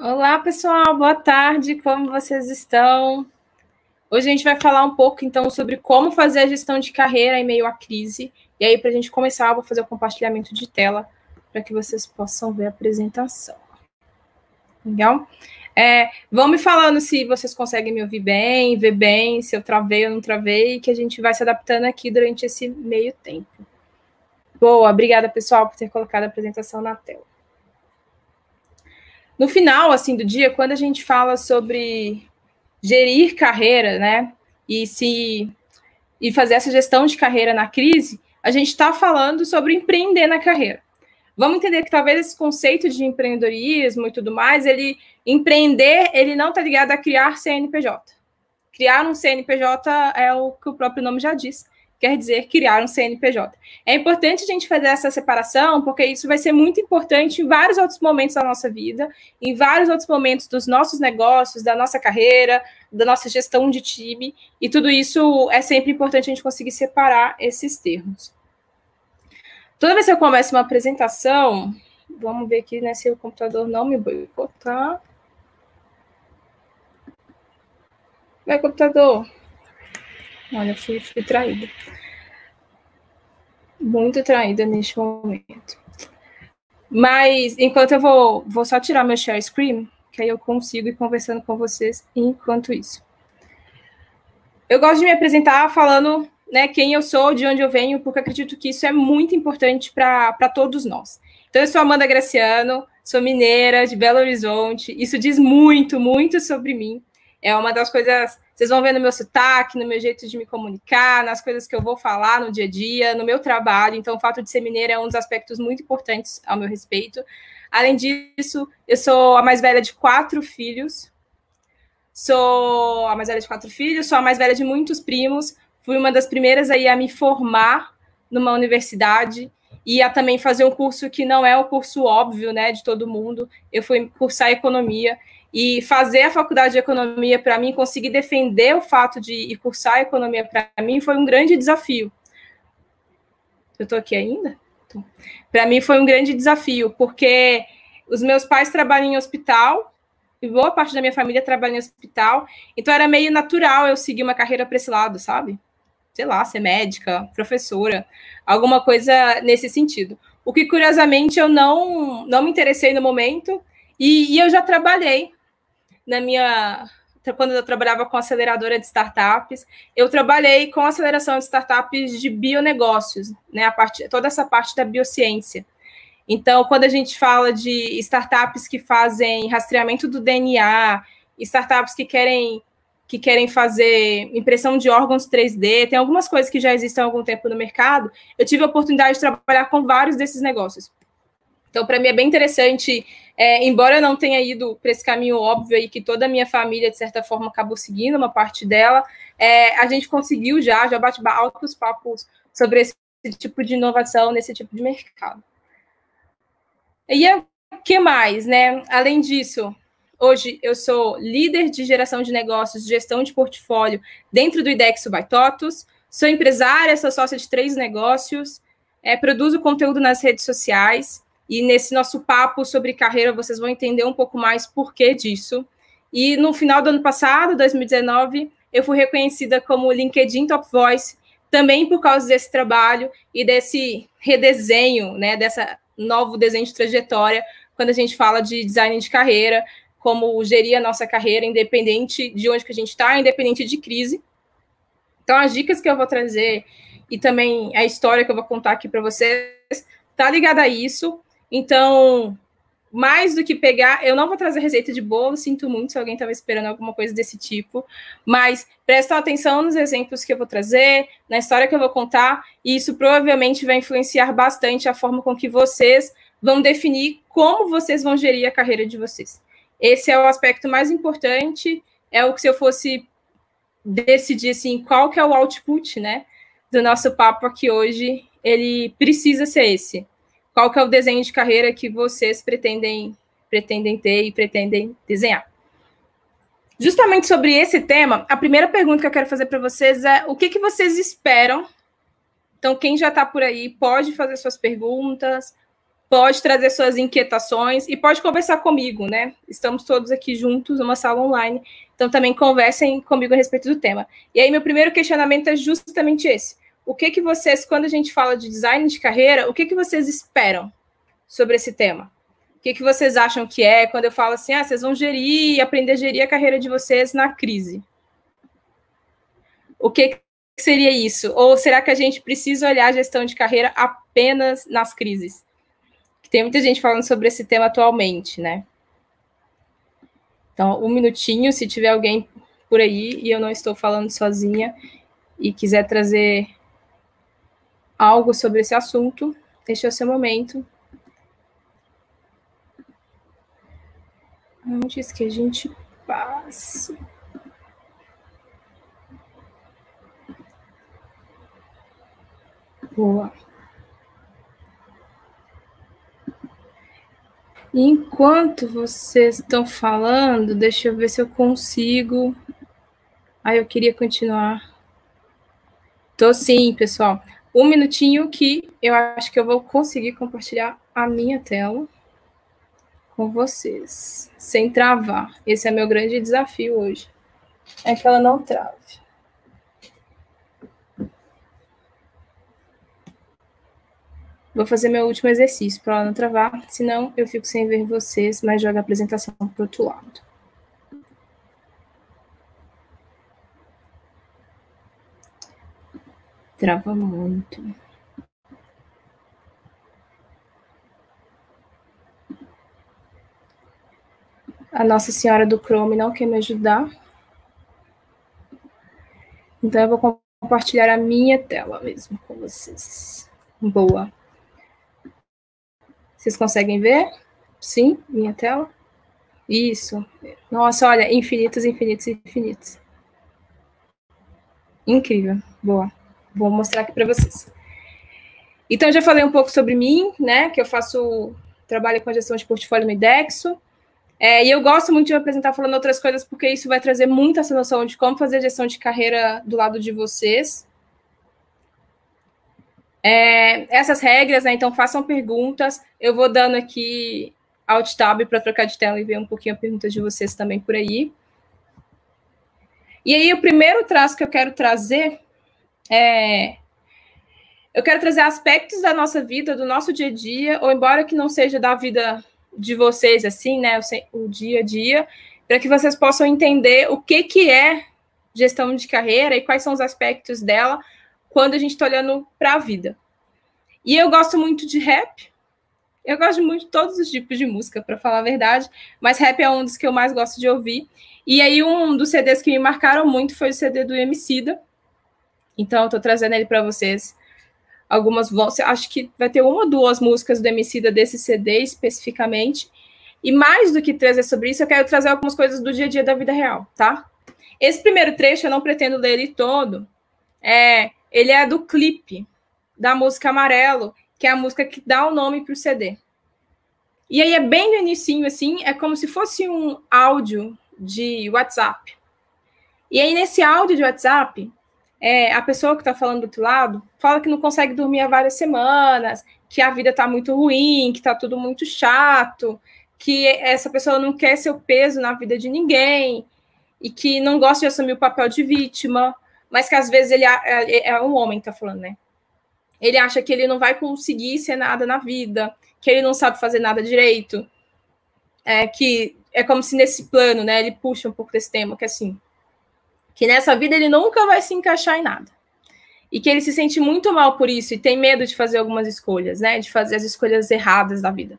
Olá, pessoal, boa tarde, como vocês estão? Hoje a gente vai falar um pouco, então, sobre como fazer a gestão de carreira em meio à crise. E aí, para a gente começar, eu vou fazer o compartilhamento de tela para que vocês possam ver a apresentação. Legal? Vão me falando se vocês conseguem me ouvir bem, ver bem, se eu travei ou não travei, que a gente vai se adaptando aqui durante esse meio tempo. Boa, obrigada, pessoal, por ter colocado a apresentação na tela. No final, assim, do dia, quando a gente fala sobre gerir carreira, né, e fazer essa gestão de carreira na crise, a gente está falando sobre empreender na carreira. Vamos entender que talvez esse conceito de empreendedorismo e tudo mais, empreender, ele não está ligado a criar CNPJ. Criar um CNPJ é o que o próprio nome já diz, quer dizer criar um CNPJ. É importante a gente fazer essa separação, porque isso vai ser muito importante em vários outros momentos da nossa vida, em vários outros momentos dos nossos negócios, da nossa carreira, da nossa gestão de time, e tudo isso é sempre importante a gente conseguir separar esses termos. Toda vez que eu começo uma apresentação, vamos ver aqui, né, se o computador não me boicotar. Vai, computador. Olha, fui traída. Muito traída neste momento. Mas, enquanto eu vou só tirar meu share screen, que aí eu consigo ir conversando com vocês enquanto isso. Eu gosto de me apresentar falando, né, quem eu sou, de onde eu venho, porque eu acredito que isso é muito importante para todos nós. Então, eu sou Amanda Graciano, sou mineira de Belo Horizonte. Isso diz muito, muito sobre mim. É uma das coisas, vocês vão ver no meu sotaque, no meu jeito de me comunicar, nas coisas que eu vou falar no dia a dia, no meu trabalho. Então, o fato de ser mineira é um dos aspectos muito importantes ao meu respeito. Além disso, eu sou a mais velha de 4 filhos. Sou a mais velha de 4 filhos, sou a mais velha de muitos primos. Fui uma das primeiras aí a me formar numa universidade e a também fazer um curso que não é o curso óbvio, né, de todo mundo. Eu fui cursar economia. E fazer a faculdade de economia, para mim, conseguir defender o fato de ir cursar economia, para mim, foi um grande desafio. Eu estou aqui ainda? Para mim, foi um grande desafio, porque os meus pais trabalham em hospital, e boa parte da minha família trabalha em hospital, então era meio natural eu seguir uma carreira para esse lado, sabe? Sei lá, ser médica, professora, alguma coisa nesse sentido. O que, curiosamente, eu não me interessei no momento, e eu já trabalhei quando eu trabalhava com aceleradora de startups, eu trabalhei com aceleração de startups de bionegócios, né, toda essa parte da biociência. Então, quando a gente fala de startups que fazem rastreamento do DNA, startups que querem fazer impressão de órgãos 3D, tem algumas coisas que já existem há algum tempo no mercado, eu tive a oportunidade de trabalhar com vários desses negócios. Então, para mim é bem interessante, embora eu não tenha ido para esse caminho óbvio aí, que toda a minha família, de certa forma, acabou seguindo uma parte dela, a gente conseguiu já bate altos papos sobre esse tipo de inovação, nesse tipo de mercado. E o que mais, né? Além disso, hoje eu sou líder de geração de negócios, gestão de portfólio dentro do IDEX by TOTUS, sou empresária, sou sócia de 3 negócios, produzo conteúdo nas redes sociais, e nesse nosso papo sobre carreira, vocês vão entender um pouco mais por que disso. E no final do ano passado, 2019, eu fui reconhecida como LinkedIn Top Voice, também por causa desse trabalho e desse redesenho, né, dessa novo desenho de trajetória, quando a gente fala de design de carreira, como gerir a nossa carreira, independente de onde que a gente está, independente de crise. Então, as dicas que eu vou trazer e também a história que eu vou contar aqui para vocês está ligada a isso. Então, mais do que pegar, eu não vou trazer receita de bolo, sinto muito se alguém estava esperando alguma coisa desse tipo, mas prestem atenção nos exemplos que eu vou trazer, na história que eu vou contar, e isso provavelmente vai influenciar bastante a forma com que vocês vão definir como vocês vão gerir a carreira de vocês. Esse é o aspecto mais importante, é o que se eu fosse decidir assim, qual que é o output, né, do nosso papo aqui hoje, ele precisa ser esse. Qual que é o desenho de carreira que vocês pretendem ter e pretendem desenhar? Justamente sobre esse tema, a primeira pergunta que eu quero fazer para vocês é o que vocês esperam? Então, quem já está por aí pode fazer suas perguntas, pode trazer suas inquietações e pode conversar comigo, né? Estamos todos aqui juntos numa sala online, então também conversem comigo a respeito do tema. E aí, meu primeiro questionamento é justamente esse. O que vocês, quando a gente fala de design de carreira, o que vocês esperam sobre esse tema? O que vocês acham que é quando eu falo assim, vocês vão aprender a gerir a carreira de vocês na crise? O que seria isso? Ou será que a gente precisa olhar a gestão de carreira apenas nas crises? Tem muita gente falando sobre esse tema atualmente, né? Então, um minutinho, se tiver alguém por aí e eu não estou falando sozinha e quiser trazer algo sobre esse assunto, este é o seu momento. Antes que a gente passe. Boa. Enquanto vocês estão falando, deixa eu ver se eu consigo. Eu queria continuar. Tô sim, pessoal. Um minutinho que eu acho que eu vou conseguir compartilhar a minha tela com vocês, sem travar. Esse é meu grande desafio hoje. É que ela não trave. Vou fazer meu último exercício para ela não travar, senão eu fico sem ver vocês, mas jogo a apresentação para o outro lado. Trava muito. A Nossa Senhora do Chrome não quer me ajudar. Então, eu vou compartilhar a minha tela mesmo com vocês. Boa. Vocês conseguem ver? Sim, minha tela? Isso. Nossa, olha, infinitos, infinitos, infinitos. Incrível. Boa. Vou mostrar aqui para vocês. Então, eu já falei um pouco sobre mim, né? Que eu trabalho com a gestão de portfólio no IDEXO. E eu gosto muito de me apresentar falando outras coisas, porque isso vai trazer muito essa noção de como fazer gestão de carreira do lado de vocês. Essas regras, né? Então, façam perguntas. Eu vou dando aqui Alt Tab para trocar de tela e ver um pouquinho a pergunta de vocês também por aí. E aí, o primeiro traço que eu quero trazer eu quero trazer aspectos da nossa vida, do nosso dia a dia, ou embora que não seja da vida de vocês, assim, né, o dia a dia, para que vocês possam entender o que é gestão de carreira e quais são os aspectos dela quando a gente está olhando para a vida. E eu gosto muito de rap, eu gosto muito de todos os tipos de música, para falar a verdade, mas rap é um dos que eu mais gosto de ouvir. E aí um dos CDs que me marcaram muito foi o CD do Emicida, então eu estou trazendo ele para vocês. Acho que vai ter uma ou duas músicas do Emicida desse CD especificamente. E mais do que trazer sobre isso, eu quero trazer algumas coisas do dia a dia da vida real, tá? Esse primeiro trecho, eu não pretendo ler ele todo. Ele é do clipe da música Amarelo, que é a música que dá o nome para o CD. E aí é bem no inicinho, assim, é como se fosse um áudio de WhatsApp. E aí nesse áudio de WhatsApp, a pessoa que está falando do outro lado fala que não consegue dormir há várias semanas, que a vida está muito ruim, que está tudo muito chato, que essa pessoa não quer seu peso na vida de ninguém e que não gosta de assumir o papel de vítima, mas que às vezes ele é um homem que está falando, né? Ele acha que ele não vai conseguir ser nada na vida, que ele não sabe fazer nada direito, que é como se nesse plano, né, ele puxa um pouco desse tema, que assim, que nessa vida ele nunca vai se encaixar em nada. E que ele se sente muito mal por isso e tem medo de fazer algumas escolhas, né? De fazer as escolhas erradas da vida.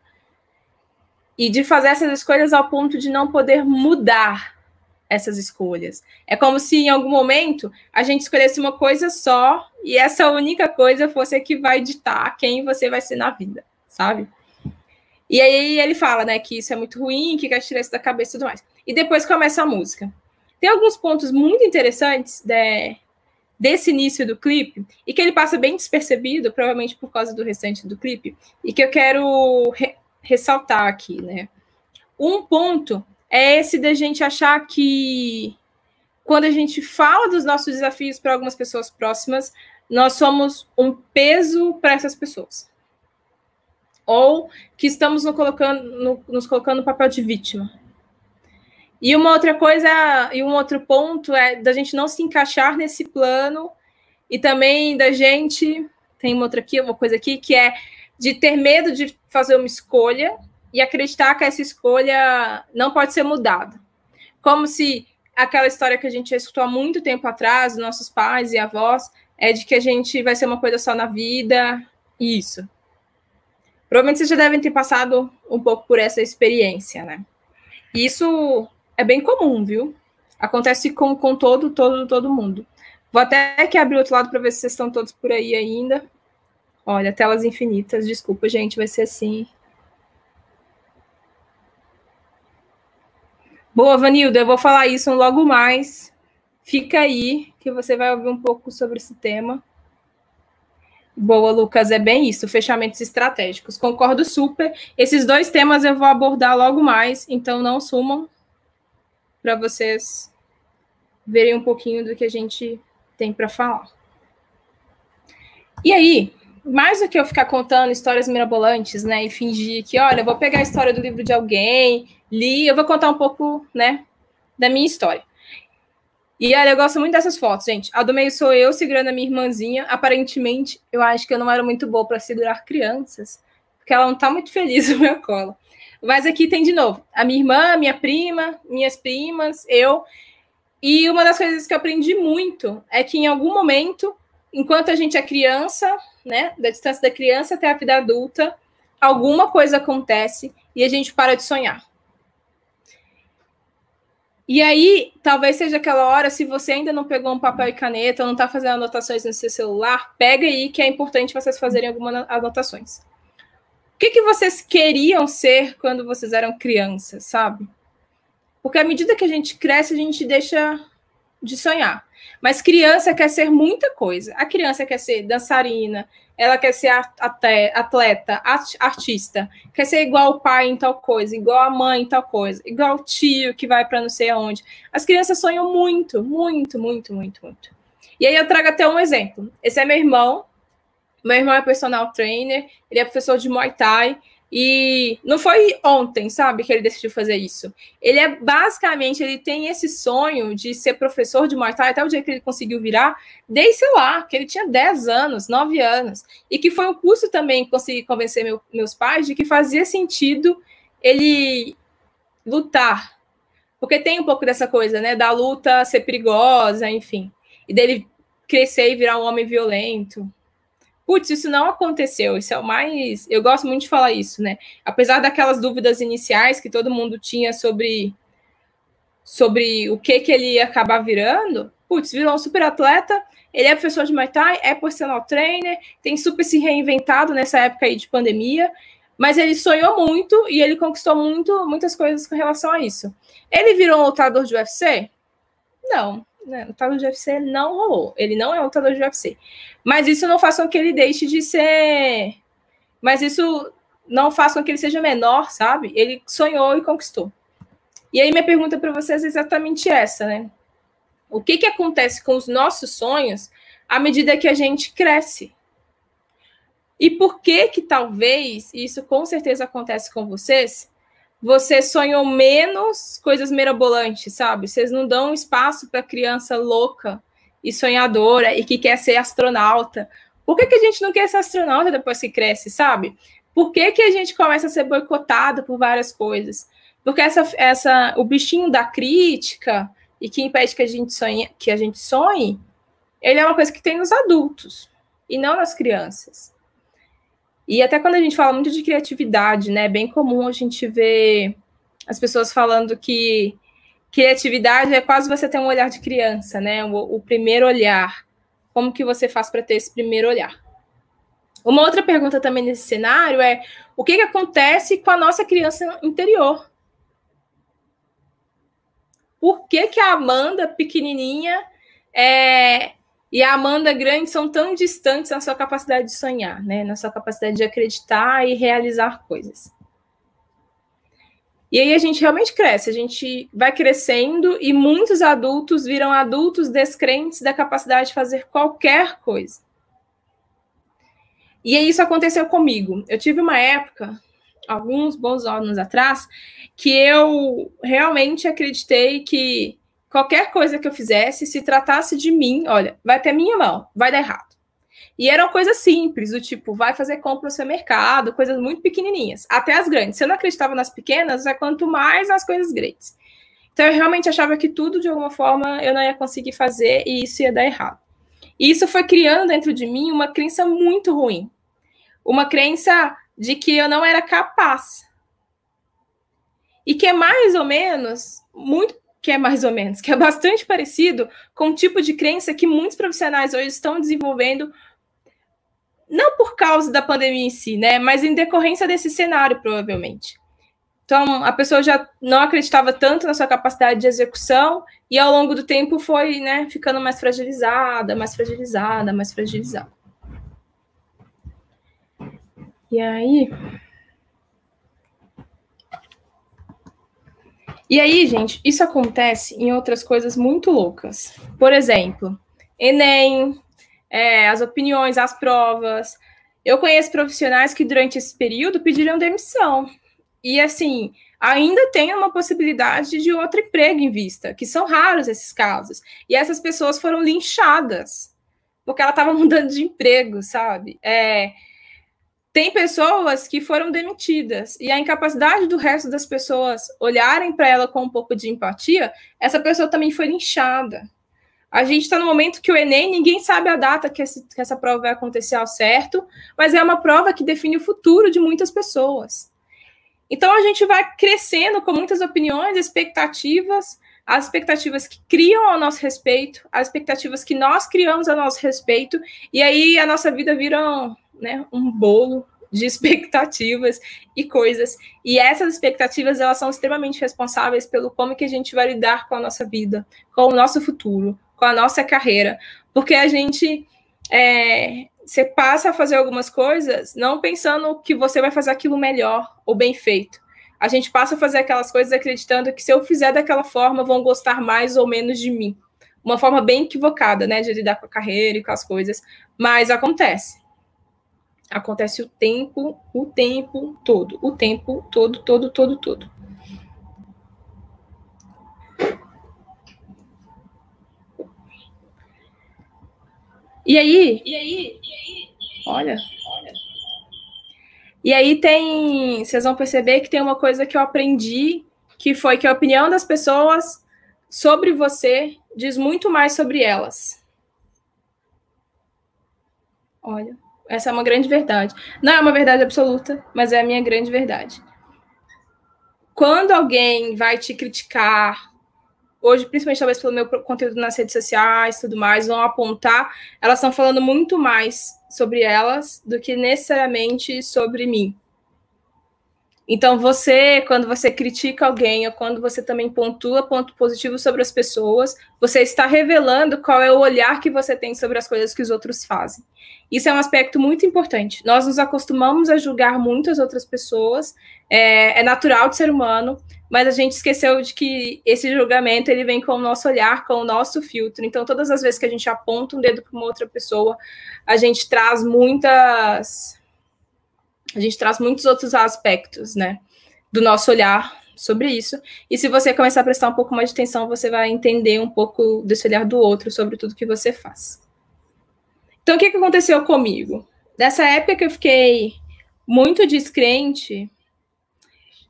E de fazer essas escolhas ao ponto de não poder mudar essas escolhas. É como se em algum momento a gente escolhesse uma coisa só e essa única coisa fosse a que vai ditar quem você vai ser na vida, sabe? E aí ele fala, né, que isso é muito ruim, que quer tirar isso da cabeça e tudo mais. E depois começa a música. Tem alguns pontos muito interessantes desse início do clipe, e que ele passa bem despercebido, provavelmente por causa do restante do clipe, e que eu quero ressaltar aqui, né? Um ponto é esse da gente achar que quando a gente fala dos nossos desafios para algumas pessoas próximas, nós somos um peso para essas pessoas. ou que estamos nos colocando no papel de vítima. E uma outra coisa, e um outro ponto é da gente não se encaixar nesse plano e também da gente, tem uma coisa aqui, que é de ter medo de fazer uma escolha e acreditar que essa escolha não pode ser mudada. Como se aquela história que a gente já escutou há muito tempo atrás, dos nossos pais e avós, é de que a gente vai ser uma coisa só na vida, e isso. Provavelmente vocês já devem ter passado um pouco por essa experiência, né? E isso é bem comum, viu? Acontece com todo mundo. Vou até que abrir o outro lado para ver se vocês estão todos por aí ainda. Olha, telas infinitas. Desculpa, gente, vai ser assim. Boa, Vanilda, eu vou falar isso logo mais. Fica aí, que você vai ouvir um pouco sobre esse tema. Boa, Lucas, é bem isso, fechamentos estratégicos. Concordo super. Esses 2 temas eu vou abordar logo mais, então não sumam, para vocês verem um pouquinho do que a gente tem para falar. E aí, mais do que eu ficar contando histórias mirabolantes, né, e fingir que, olha, eu vou pegar a história do livro de alguém, eu vou contar um pouco, né, da minha história. E olha, eu gosto muito dessas fotos, gente. A do meio sou eu segurando a minha irmãzinha. Aparentemente, eu acho que eu não era muito boa para segurar crianças, porque ela não tá muito feliz no meu colo. Mas aqui tem de novo a minha irmã, minha prima, minhas primas, eu. E uma das coisas que eu aprendi muito é que em algum momento, enquanto a gente é criança, né, da distância da criança até a vida adulta, alguma coisa acontece e a gente para de sonhar. E aí, talvez seja aquela hora, se você ainda não pegou um papel e caneta, ou não está fazendo anotações no seu celular, pega aí que é importante vocês fazerem algumas anotações. O que vocês queriam ser quando vocês eram crianças, sabe? Porque à medida que a gente cresce, a gente deixa de sonhar. Mas criança quer ser muita coisa. A criança quer ser dançarina, ela quer ser atleta, artista, quer ser igual o pai em tal coisa, igual a mãe em tal coisa, igual o tio que vai para não sei aonde. As crianças sonham muito, muito, muito, muito, muito. E aí eu trago até um exemplo. Esse é meu irmão. Meu irmão é personal trainer, ele é professor de Muay Thai, e não foi ontem, sabe, que ele decidiu fazer isso. Ele é basicamente, ele tem esse sonho de ser professor de Muay Thai até o dia que ele conseguiu virar, desde, sei lá, que ele tinha 10 anos, 9 anos. E que foi um curso também conseguir convencer meus pais de que fazia sentido ele lutar. Porque tem um pouco dessa coisa, né, da luta ser perigosa, enfim. E dele crescer e virar um homem violento. Putz, isso não aconteceu, isso é o mais... Eu gosto muito de falar isso, né? Apesar daquelas dúvidas iniciais que todo mundo tinha sobre o que ele ia acabar virando, putz, virou um super atleta, ele é professor de Muay Thai, é personal trainer, tem super se reinventado nessa época aí de pandemia, mas ele sonhou muito e ele conquistou muitas coisas com relação a isso. Ele virou um lutador de UFC? Não. O lutador de UFC não rolou. Ele não é um lutador de UFC. Mas isso não faz com que ele deixe de ser... Mas isso não faz com que ele seja menor, sabe? Ele sonhou e conquistou. E aí minha pergunta para vocês é exatamente essa, né? O que acontece com os nossos sonhos à medida que a gente cresce? E por que talvez, e isso com certeza acontece com vocês, você sonhou menos coisas mirabolantes, sabe? Vocês não dão espaço para criança louca e sonhadora e que quer ser astronauta. Por que a gente não quer ser astronauta depois que cresce, sabe? Por que a gente começa a ser boicotado por várias coisas? Porque o bichinho da crítica e que impede que a gente sonhe, ele é uma coisa que tem nos adultos e não nas crianças. E até quando a gente fala muito de criatividade, né, é bem comum a gente ver as pessoas falando que criatividade é quase você ter um olhar de criança, né, o primeiro olhar. Como que você faz para ter esse primeiro olhar? Uma outra pergunta também nesse cenário é o que acontece com a nossa criança interior? Por que a Amanda pequenininha e a Amanda grande são tão distantes na sua capacidade de sonhar, né? Na sua capacidade de acreditar e realizar coisas. E aí a gente realmente cresce, a gente vai crescendo e muitos adultos viram adultos descrentes da capacidade de fazer qualquer coisa. E isso aconteceu comigo. Eu tive uma época, alguns bons anos atrás, que eu realmente acreditei que qualquer coisa que eu fizesse, se tratasse de mim, olha, vai ter minha mão, vai dar errado. E eram coisas simples, do tipo, vai fazer compra no supermercado, coisas muito pequenininhas, até as grandes. Se eu não acreditava nas pequenas, é quanto mais nas coisas grandes. Então, eu realmente achava que tudo, de alguma forma, eu não ia conseguir fazer e isso ia dar errado. E isso foi criando dentro de mim uma crença muito ruim. Uma crença de que eu não era capaz. E que é mais ou menos, que é bastante parecido com o tipo de crença que muitos profissionais hoje estão desenvolvendo, não por causa da pandemia em si, né, mas em decorrência desse cenário, provavelmente. Então, a pessoa já não acreditava tanto na sua capacidade de execução e, ao longo do tempo, foi, né, ficando mais fragilizada, mais fragilizada, mais fragilizada. E aí, gente, isso acontece em outras coisas muito loucas. Por exemplo, Enem, as opiniões, as provas. Eu conheço profissionais que, durante esse período, pediram demissão. E, assim, ainda tem uma possibilidade de outro emprego em vista, que são raros esses casos. E essas pessoas foram linchadas, porque ela estava mudando de emprego, sabe? Tem pessoas que foram demitidas, e a incapacidade do resto das pessoas olharem para ela com um pouco de empatia, essa pessoa também foi linchada. A gente está no momento que o Enem, ninguém sabe a data que essa prova vai acontecer ao certo, mas é uma prova que define o futuro de muitas pessoas. Então, a gente vai crescendo com muitas opiniões, expectativas, as expectativas que criam ao nosso respeito, as expectativas que nós criamos ao nosso respeito, e aí a nossa vida vira um bolo de expectativas e coisas. E essas expectativas, elas são extremamente responsáveis pelo como que a gente vai lidar com a nossa vida, com o nosso futuro, com a nossa carreira, porque a gente... você passa a fazer algumas coisas não pensando que você vai fazer aquilo melhor ou bem feito. A gente passa a fazer aquelas coisas acreditando que se eu fizer daquela forma, vão gostar mais ou menos de mim. Uma forma bem equivocada, né, de lidar com a carreira e com as coisas. Mas acontece. Acontece o tempo todo. O tempo todo. E aí, olha. E aí vocês vão perceber que tem uma coisa que eu aprendi, que foi que a opinião das pessoas sobre você diz muito mais sobre elas. Olha, essa é uma grande verdade. Não é uma verdade absoluta, mas é a minha grande verdade. Quando alguém vai te criticar, hoje, principalmente talvez pelo meu conteúdo nas redes sociais e tudo mais, vão apontar, elas estão falando muito mais sobre elas do que necessariamente sobre mim. Então, quando você critica alguém, ou quando você também pontua ponto positivo sobre as pessoas, você está revelando qual é o olhar que você tem sobre as coisas que os outros fazem. Isso é um aspecto muito importante. Nós nos acostumamos a julgar muitas outras pessoas, é natural do ser humano, mas a gente esqueceu de que esse julgamento ele vem com o nosso olhar, com o nosso filtro. Então, todas as vezes que a gente aponta um dedo para uma outra pessoa, a gente traz muitos outros aspectos, né, do nosso olhar sobre isso. E se você começar a prestar um pouco mais de atenção, você vai entender um pouco desse olhar do outro sobre tudo que você faz. Então, o que aconteceu comigo? Nessa época que eu fiquei muito descrente,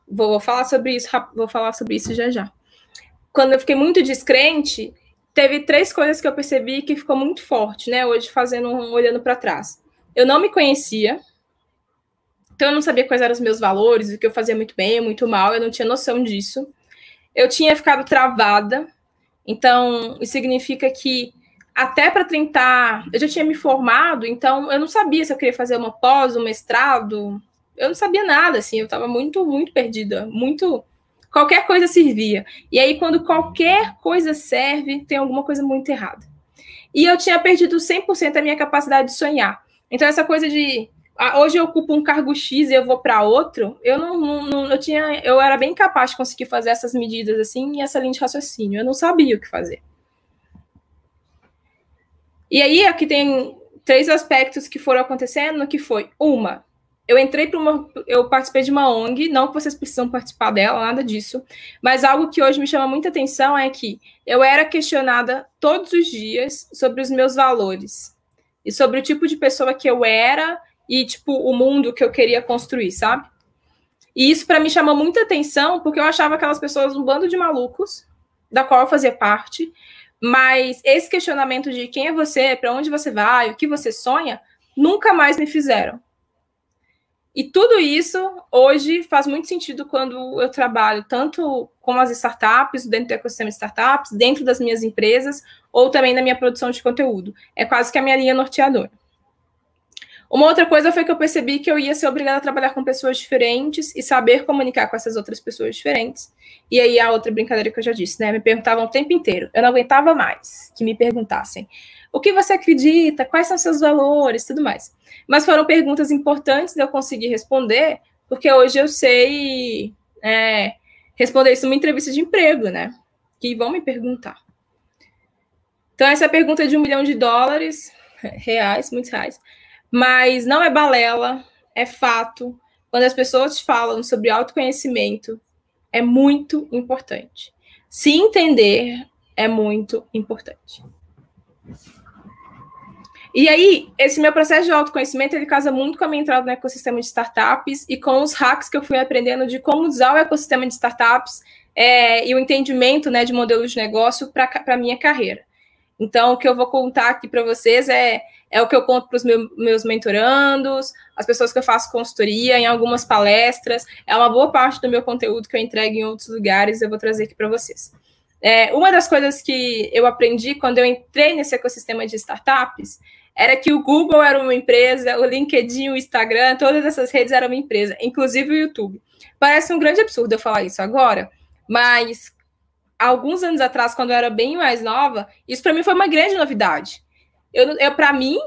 vou falar sobre isso já. Quando eu fiquei muito descrente, teve 3 coisas que eu percebi que ficou muito forte, né, hoje olhando para trás. Eu não me conhecia. Então, eu não sabia quais eram os meus valores, o que eu fazia muito bem, muito mal, eu não tinha noção disso. Eu tinha ficado travada, então isso significa que até para tentar... Eu já tinha me formado, então eu não sabia se eu queria fazer uma pós, um mestrado, eu não sabia nada, assim, eu estava muito, muito perdida, qualquer coisa servia. E aí, quando qualquer coisa serve, tem alguma coisa muito errada. E eu tinha perdido 100% a minha capacidade de sonhar. Então, essa coisa de... hoje eu ocupo um cargo X e eu vou para outro, eu era bem capaz de conseguir fazer essas medidas assim e essa linha de raciocínio. Eu não sabia o que fazer. E aí aqui tem 3 aspectos que foram acontecendo, que foi, eu participei de uma ONG, não que vocês precisam participar dela, nada disso, mas algo que hoje me chama muita atenção é que eu era questionada todos os dias sobre os meus valores e sobre o tipo de pessoa que eu era e, tipo, o mundo que eu queria construir, sabe? E isso, para mim, chamou muita atenção, porque eu achava aquelas pessoas um bando de malucos, da qual eu fazia parte, mas esse questionamento de quem é você, para onde você vai, o que você sonha, nunca mais me fizeram. E tudo isso, hoje, faz muito sentido quando eu trabalho tanto com as startups, dentro do ecossistema de startups, dentro das minhas empresas, ou também na minha produção de conteúdo. É quase que a minha linha norteadora. Uma outra coisa foi que eu percebi que eu ia ser obrigada a trabalhar com pessoas diferentes e saber comunicar com essas outras pessoas diferentes. E aí a outra brincadeira que eu já disse, né? Me perguntavam o tempo inteiro. Eu não aguentava mais que me perguntassem o que você acredita, quais são seus valores, tudo mais. Mas foram perguntas importantes de eu conseguir responder, porque hoje eu sei responder isso numa entrevista de emprego, né? Que vão me perguntar. Então, essa pergunta é de $1 milhão, reais, muitos reais. Mas não é balela, é fato. Quando as pessoas falam sobre autoconhecimento, é muito importante. Se entender é muito importante. E aí, esse meu processo de autoconhecimento, ele casa muito com a minha entrada no ecossistema de startups e com os hacks que eu fui aprendendo de como usar o ecossistema de startups e o entendimento, né, de modelos de negócio para a minha carreira. Então, o que eu vou contar aqui para vocês é o que eu conto para os meus mentorandos, as pessoas que eu faço consultoria, em algumas palestras. É uma boa parte do meu conteúdo que eu entrego em outros lugares, eu vou trazer aqui para vocês. Uma das coisas que eu aprendi quando eu entrei nesse ecossistema de startups era que o Google era uma empresa, o LinkedIn, o Instagram, todas essas redes eram uma empresa, inclusive o YouTube. Parece um grande absurdo eu falar isso agora, mas alguns anos atrás, quando eu era bem mais nova, isso para mim foi uma grande novidade. Para mim,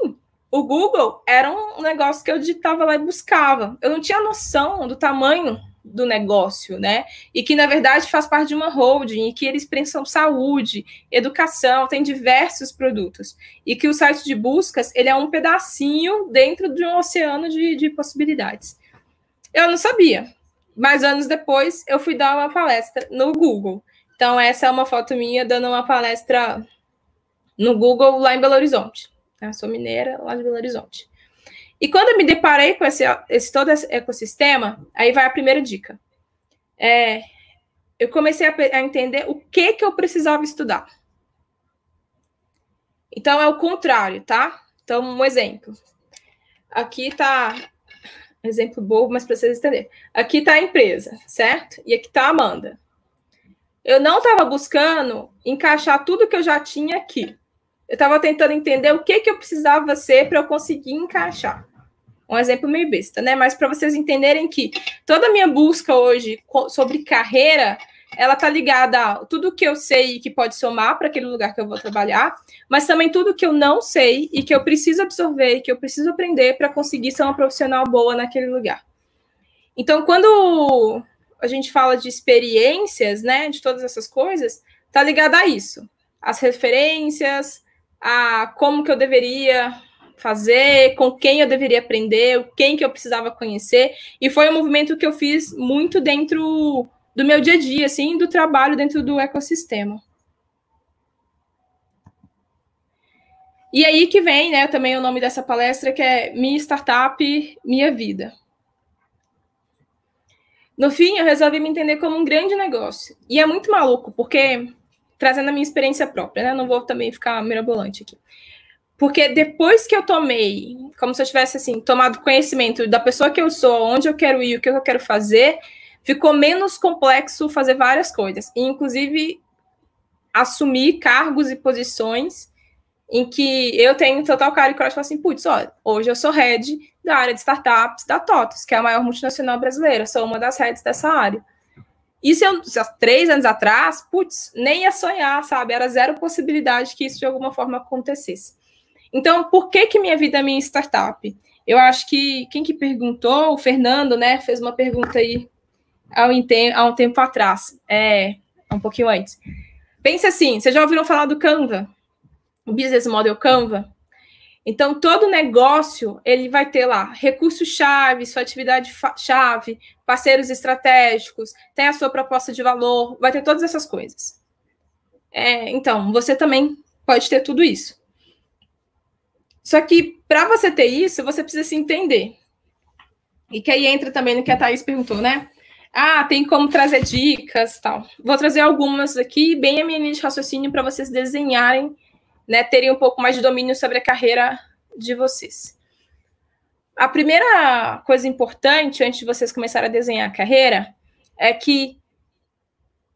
o Google era um negócio que eu digitava lá e buscava. Eu não tinha noção do tamanho do negócio, né? E que, na verdade, faz parte de uma holding, e que eles pensam saúde, educação, tem diversos produtos. E que o site de buscas, ele é um pedacinho dentro de um oceano de possibilidades. Eu não sabia. Mas anos depois, eu fui dar uma palestra no Google. Então, essa é uma foto minha dando uma palestra no Google lá em Belo Horizonte. Eu sou mineira, lá de Belo Horizonte. E quando eu me deparei com todo esse ecossistema, aí vai a primeira dica. Eu comecei a entender o que eu precisava estudar. Então, é o contrário, tá? Então, um exemplo. Aqui tá... Exemplo bobo, mas para vocês entenderem. Aqui tá a empresa, certo? E aqui tá a Amanda. Eu não estava buscando encaixar tudo que eu já tinha aqui. Eu estava tentando entender o que eu precisava ser para eu conseguir encaixar. Um exemplo meio besta, né? Mas para vocês entenderem que toda a minha busca hoje sobre carreira, ela está ligada a tudo que eu sei que pode somar para aquele lugar que eu vou trabalhar, mas também tudo que eu não sei e que eu preciso absorver e que eu preciso aprender para conseguir ser uma profissional boa naquele lugar. Então, quando a gente fala de experiências, né, de todas essas coisas, tá ligada a isso. As referências, a como que eu deveria fazer, com quem eu deveria aprender, quem que eu precisava conhecer. E foi um movimento que eu fiz muito dentro do meu dia a dia, assim, do trabalho dentro do ecossistema. E aí que vem, né, também o nome dessa palestra, que é Minha Startup, Minha Vida. No fim, eu resolvi me entender como um grande negócio. E é muito maluco, porque, trazendo a minha experiência própria, né? Não vou também ficar mirabolante aqui. Porque depois que eu tomei, como se eu tivesse, assim, tomado conhecimento da pessoa que eu sou, onde eu quero ir, o que eu quero fazer, ficou menos complexo fazer várias coisas. E, inclusive, assumir cargos e posições em que eu tenho total cara e coragem de falar assim, putz, olha, hoje eu sou head da área de startups da TOTVS, que é a maior multinacional brasileira, sou uma das heads dessa área. Isso, há 3 anos atrás, putz, nem ia sonhar, sabe? Era zero possibilidade que isso de alguma forma acontecesse. Então, por que minha vida é minha startup? Eu acho que quem que perguntou, o Fernando, né, fez uma pergunta aí há um tempo atrás, um pouquinho antes. Pensa assim, vocês já ouviram falar do Canva? O Business Model Canva? Então, todo negócio, ele vai ter lá recursos-chave, sua atividade-chave, parceiros estratégicos, tem a sua proposta de valor, vai ter todas essas coisas. Então, você também pode ter tudo isso. Só que, para você ter isso, você precisa se entender. E que aí entra também no que a Thaís perguntou, né? Tem como trazer dicas e tal. Vou trazer algumas aqui, bem a minha linha de raciocínio, para vocês desenharem, né, terem um pouco mais de domínio sobre a carreira de vocês. A primeira coisa importante, antes de vocês começarem a desenhar a carreira, é que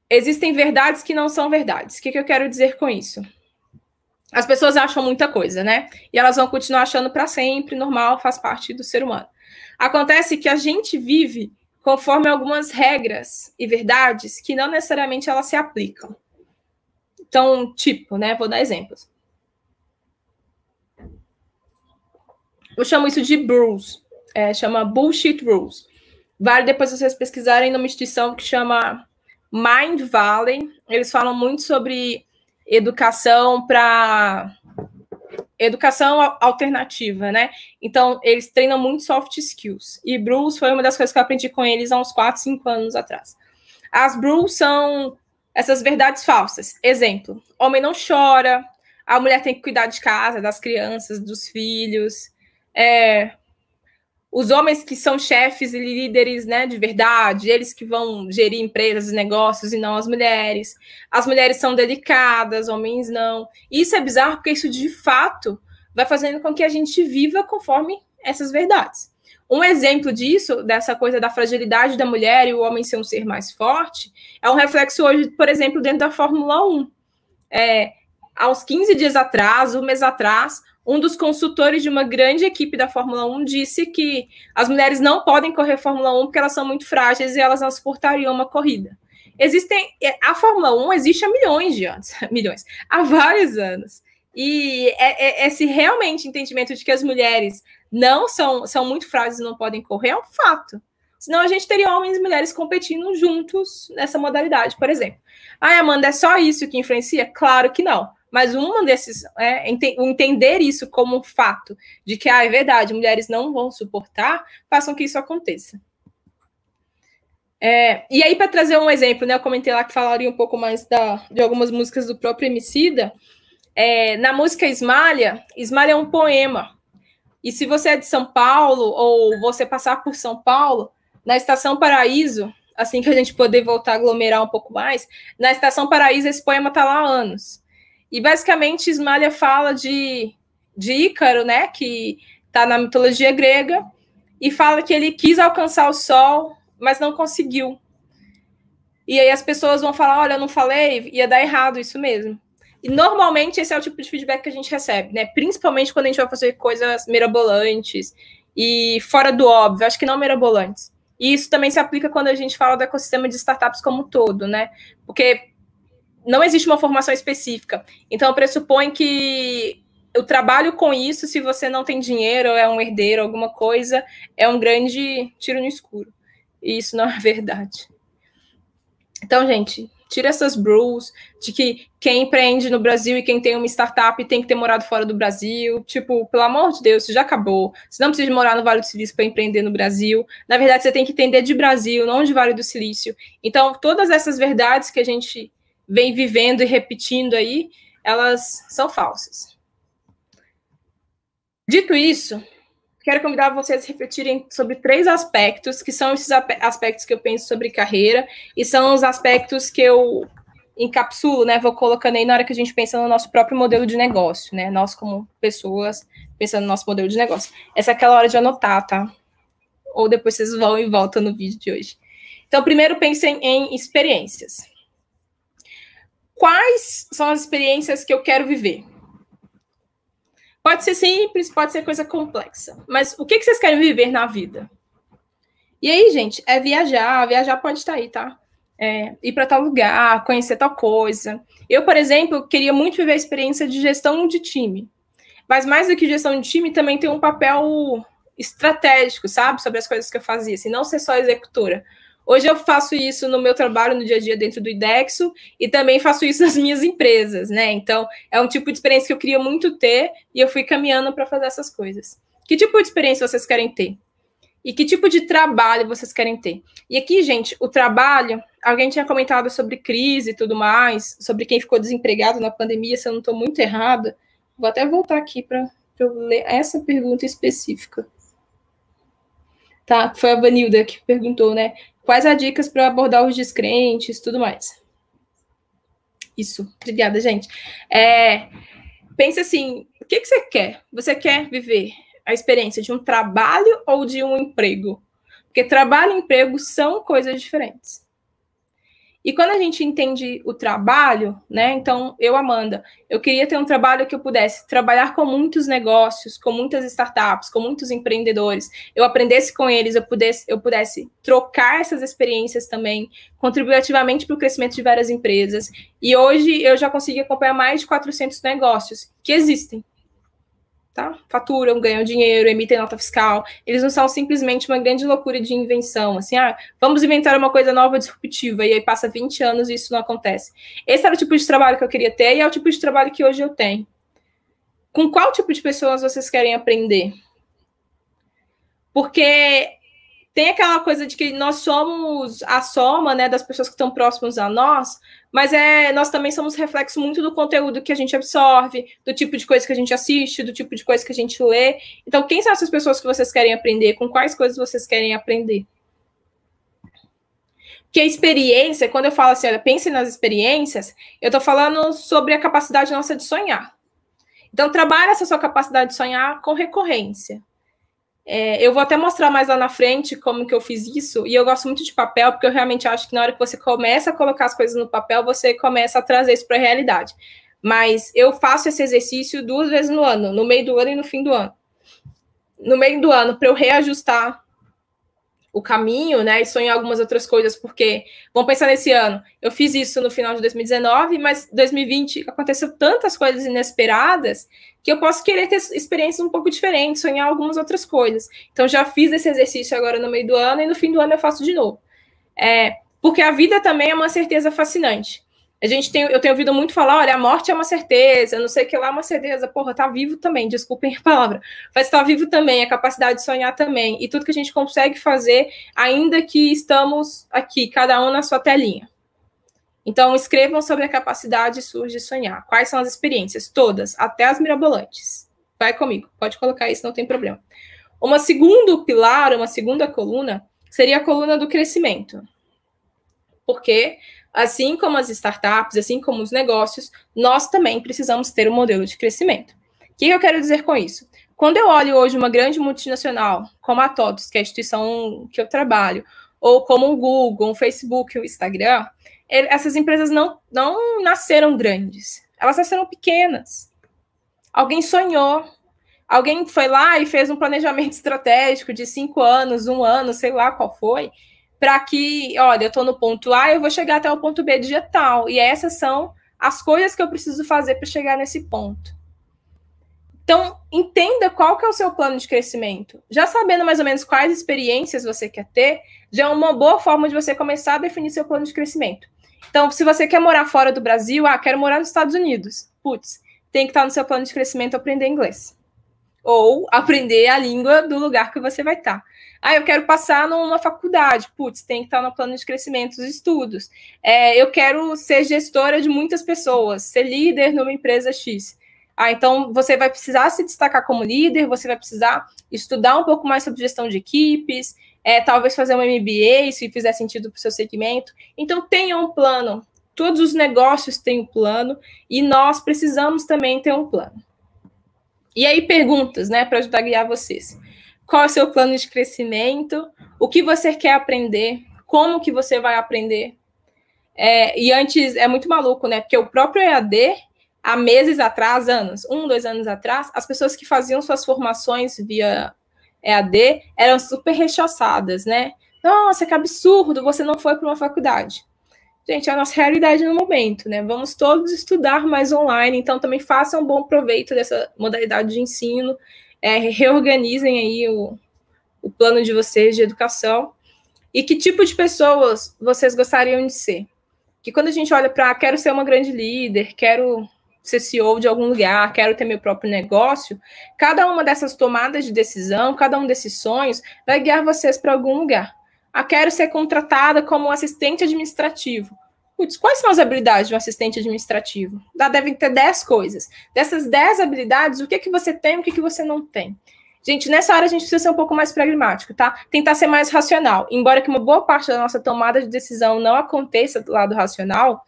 existem verdades que não são verdades. O que eu quero dizer com isso? As pessoas acham muita coisa, né? E elas vão continuar achando para sempre, normal, faz parte do ser humano. Acontece que a gente vive conforme algumas regras e verdades que não necessariamente elas se aplicam. Então, tipo, né? Vou dar exemplos. Eu chamo isso de rules. Chama bullshit rules. Vale depois vocês pesquisarem numa instituição que chama Mind Valley. Eles falam muito sobre educação alternativa, né? Então, eles treinam muito soft skills. E Bruce foi uma das coisas que eu aprendi com eles há uns 4, 5 anos atrás. As Bruce são essas verdades falsas. Exemplo, homem não chora, a mulher tem que cuidar de casa, das crianças, dos filhos. Os homens que são chefes e líderes, né, de verdade, eles que vão gerir empresas e negócios e não as mulheres. As mulheres são delicadas, homens não. E isso é bizarro porque isso, de fato, vai fazendo com que a gente viva conforme essas verdades. Um exemplo disso, dessa coisa da fragilidade da mulher e o homem ser um ser mais forte, é um reflexo hoje, por exemplo, dentro da Fórmula 1. Aos 15 dias atrás, um mês atrás, um dos consultores de uma grande equipe da Fórmula 1 disse que as mulheres não podem correr Fórmula 1 porque elas são muito frágeis e elas não suportariam uma corrida. A Fórmula 1 existe há milhões de anos, há vários anos. E esse realmente entendimento de que as mulheres não são muito frágeis e não podem correr é um fato. Senão a gente teria homens e mulheres competindo juntos nessa modalidade, por exemplo. Amanda, é só isso que influencia? Claro que não. Mas uma desses, entender isso como um fato, de que, é verdade, mulheres não vão suportar, façam que isso aconteça. E aí, para trazer um exemplo, né, eu comentei lá que falaria um pouco mais de algumas músicas do próprio Emicida. Na música Esmalha é um poema. E se você é de São Paulo, ou você passar por São Paulo, na Estação Paraíso, assim que a gente poder voltar a aglomerar um pouco mais, na Estação Paraíso esse poema está lá há anos. E, basicamente, Esmalha fala de Ícaro, né, que está na mitologia grega, e fala que ele quis alcançar o sol, mas não conseguiu. E aí as pessoas vão falar, olha, eu não falei, ia dar errado isso mesmo. E, normalmente, esse é o tipo de feedback que a gente recebe, né, principalmente quando a gente vai fazer coisas mirabolantes e fora do óbvio, acho que não mirabolantes. E isso também se aplica quando a gente fala do ecossistema de startups como um todo, né, porque não existe uma formação específica. Então, pressupõe que o trabalho com isso, se você não tem dinheiro, ou é um herdeiro, alguma coisa, é um grande tiro no escuro. E isso não é verdade. Então, gente, tira essas rules de que quem empreende no Brasil e quem tem uma startup tem que ter morado fora do Brasil. Tipo, pelo amor de Deus, isso já acabou. Você não precisa morar no Vale do Silício para empreender no Brasil. Na verdade, você tem que entender de Brasil, não de Vale do Silício. Então, todas essas verdades que a gente vem vivendo e repetindo aí, elas são falsas. Dito isso, quero convidar vocês a refletirem sobre 3 aspectos, que são esses aspectos que eu penso sobre carreira, e são os aspectos que eu encapsulo, né, vou colocando aí na hora que a gente pensa no nosso próprio modelo de negócio, né, nós como pessoas pensando no nosso modelo de negócio. Essa é aquela hora de anotar, tá? Ou depois vocês vão e voltam no vídeo de hoje. Então, primeiro pensem em experiências. Quais são as experiências que eu quero viver? Pode ser simples, pode ser coisa complexa. Mas o que vocês querem viver na vida? E aí, gente, é viajar. Viajar pode estar aí, tá? Ir para tal lugar, conhecer tal coisa. Eu, por exemplo, queria muito viver a experiência de gestão de time. Mas mais do que gestão de time, também tem um papel estratégico, sabe? Sobre as coisas que eu fazia. Assim, não ser só executora. Hoje eu faço isso no meu trabalho, no dia a dia, dentro do IDEXO, e também faço isso nas minhas empresas, né? Então, é um tipo de experiência que eu queria muito ter, e eu fui caminhando para fazer essas coisas. Que tipo de experiência vocês querem ter? E que tipo de trabalho vocês querem ter? E aqui, gente, o trabalho, alguém tinha comentado sobre crise e tudo mais, sobre quem ficou desempregado na pandemia, se eu não estou muito errada. Vou até voltar aqui para eu ler essa pergunta específica. Tá? Foi a Vanilda que perguntou, né? Quais as dicas para abordar os descrentes e tudo mais? Isso, obrigada, gente. Pensa assim, o que você quer? Você quer viver a experiência de um trabalho ou de um emprego? Porque trabalho e emprego são coisas diferentes. E quando a gente entende o trabalho, né? Então, eu, Amanda, eu queria ter um trabalho que eu pudesse trabalhar com muitos negócios, com muitas startups, com muitos empreendedores. Eu aprendesse com eles, eu pudesse trocar essas experiências também, contribuir ativamente para o crescimento de várias empresas. E hoje eu já consegui acompanhar mais de 400 negócios que existem. Tá? Faturam, ganham dinheiro, emitem nota fiscal. Eles não são simplesmente uma grande loucura de invenção, assim, vamos inventar uma coisa nova, disruptiva, e aí passa 20 anos e isso não acontece. Esse era o tipo de trabalho que eu queria ter e é o tipo de trabalho que hoje eu tenho. Com qual tipo de pessoas vocês querem aprender? Porque tem aquela coisa de que nós somos a soma, né, das pessoas que estão próximas a nós, mas nós também somos reflexo muito do conteúdo que a gente absorve, do tipo de coisa que a gente assiste, do tipo de coisa que a gente lê. Então, quem são essas pessoas que vocês querem aprender? Com quais coisas vocês querem aprender? Porque a experiência, quando eu falo assim, olha, pense nas experiências, eu estou falando sobre a capacidade nossa de sonhar. Então, trabalhe essa sua capacidade de sonhar com recorrência. Eu vou até mostrar mais lá na frente como que eu fiz isso, e eu gosto muito de papel, porque eu realmente acho que na hora que você começa a colocar as coisas no papel, você começa a trazer isso para a realidade. Mas eu faço esse exercício 2 vezes no ano, no meio do ano e no fim do ano. No meio do ano, para eu reajustar o caminho, né, e sonhar algumas outras coisas, porque, vamos pensar nesse ano, eu fiz isso no final de 2019, mas 2020 aconteceu tantas coisas inesperadas que eu posso querer ter experiências um pouco diferentes, sonhar algumas outras coisas. Então, já fiz esse exercício agora no meio do ano e no fim do ano eu faço de novo. Porque a vida também é uma certeza fascinante. Eu tenho ouvido muito falar, olha, a morte é uma certeza, não sei o que lá é uma certeza. Porra, tá vivo também, desculpem a palavra. Mas tá vivo também, a capacidade de sonhar também. E tudo que a gente consegue fazer, ainda que estamos aqui, cada um na sua telinha. Então, escrevam sobre a capacidade sua de sonhar. Quais são as experiências? Todas, até as mirabolantes. Vai comigo, pode colocar isso, não tem problema. Uma segundo pilar, uma segunda coluna, seria a coluna do crescimento. Porque, assim como as startups, assim como os negócios, nós também precisamos ter um modelo de crescimento. O que eu quero dizer com isso? Quando eu olho hoje uma grande multinacional, como a TOTVS, que é a instituição que eu trabalho, ou como o Google, o Facebook, o Instagram, essas empresas não nasceram grandes, elas nasceram pequenas. Alguém sonhou, alguém foi lá e fez um planejamento estratégico de 5 anos, 1 ano, sei lá qual foi, para que, olha, eu estou no ponto A, eu vou chegar até o ponto B digital. E essas são as coisas que eu preciso fazer para chegar nesse ponto. Então, entenda qual que é o seu plano de crescimento. Já sabendo mais ou menos quais experiências você quer ter, já é uma boa forma de você começar a definir seu plano de crescimento. Então, se você quer morar fora do Brasil, quero morar nos Estados Unidos. Putz, tem que estar no seu plano de crescimento aprender inglês. Ou aprender a língua do lugar que você vai estar. Eu quero passar numa faculdade. Putz, tem que estar no plano de crescimento dos estudos. Eu quero ser gestora de muitas pessoas, ser líder numa empresa X. Então, você vai precisar se destacar como líder, você vai precisar estudar um pouco mais sobre gestão de equipes, talvez fazer um MBA, se fizer sentido para o seu segmento. Então, tenha um plano. Todos os negócios têm um plano e nós precisamos também ter um plano. E aí, perguntas, né, para ajudar a guiar vocês. Qual é o seu plano de crescimento? O que você quer aprender? Como que você vai aprender? E antes, é muito maluco, né? Porque o próprio EAD, há meses atrás, 2 anos atrás, as pessoas que faziam suas formações via EAD eram super rechaçadas, né? Nossa, que absurdo, você não foi para uma faculdade. Gente, é a nossa realidade no momento, né? Vamos todos estudar mais online, então também façam um bom proveito dessa modalidade de ensino, reorganizem aí o plano de vocês de educação. E que tipo de pessoas vocês gostariam de ser? Que quando a gente olha para quero ser uma grande líder, quero ser CEO de algum lugar, quero ter meu próprio negócio, cada uma dessas tomadas de decisão, cada um desses sonhos vai guiar vocês para algum lugar. Quero ser contratada como assistente administrativo. Putz, quais são as habilidades de um assistente administrativo? Devem ter 10 coisas. Dessas 10 habilidades, o que que você tem e o que que você não tem? Gente, nessa área a gente precisa ser um pouco mais pragmático, tá? Tentar ser mais racional. Embora que uma boa parte da nossa tomada de decisão não aconteça do lado racional,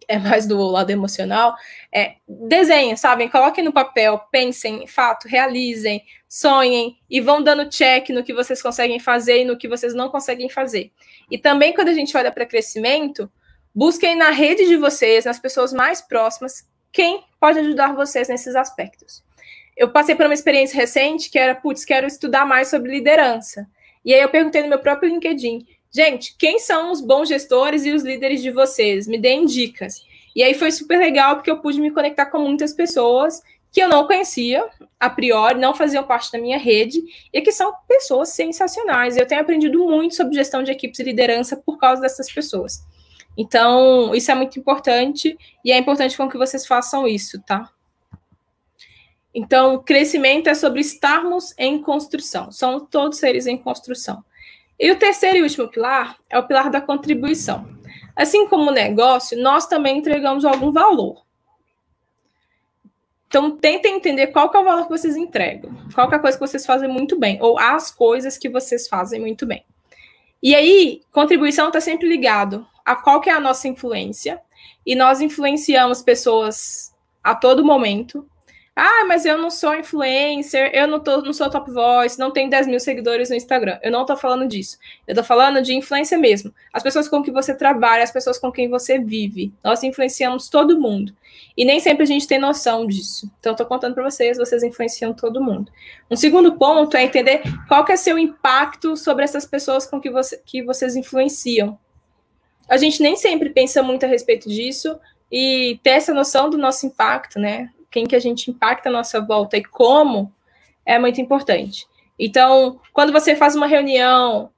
é mais do lado emocional, desenhem, sabem? Coloquem no papel, pensem, fato, realizem, sonhem e vão dando check no que vocês conseguem fazer e no que vocês não conseguem fazer. E também, quando a gente olha para crescimento, busquem na rede de vocês, nas pessoas mais próximas, quem pode ajudar vocês nesses aspectos. Eu passei por uma experiência recente que era, quero estudar mais sobre liderança. E aí eu perguntei no meu próprio LinkedIn, gente, quem são os bons gestores e os líderes de vocês? Me deem dicas. E aí foi super legal, porque eu pude me conectar com muitas pessoas que eu não conhecia, a priori, não faziam parte da minha rede, e que são pessoas sensacionais. Eu tenho aprendido muito sobre gestão de equipes e liderança por causa dessas pessoas. Então, isso é muito importante, e é importante com que vocês façam isso, tá? Então, crescimento é sobre estarmos em construção. São todos seres em construção. E o terceiro e último pilar é o pilar da contribuição. Assim como o negócio, nós também entregamos algum valor. Então, tentem entender qual que é o valor que vocês entregam. Qual que é a coisa que vocês fazem muito bem. Ou as coisas que vocês fazem muito bem. E aí, contribuição está sempre ligado a qual que é a nossa influência. E nós influenciamos pessoas a todo momento. Mas eu não sou influencer, eu não sou top voice, não tenho 10 mil seguidores no Instagram. Eu não estou falando disso. Eu estou falando de influência mesmo. As pessoas com quem você trabalha, as pessoas com quem você vive. Nós influenciamos todo mundo. E nem sempre a gente tem noção disso. Então, eu estou contando para vocês influenciam todo mundo. Um segundo ponto é entender qual que é seu impacto sobre essas pessoas com que vocês influenciam. A gente nem sempre pensa muito a respeito disso e ter essa noção do nosso impacto, né? Quem que a gente impacta a nossa volta e como, é muito importante. Então, quando você faz uma reunião,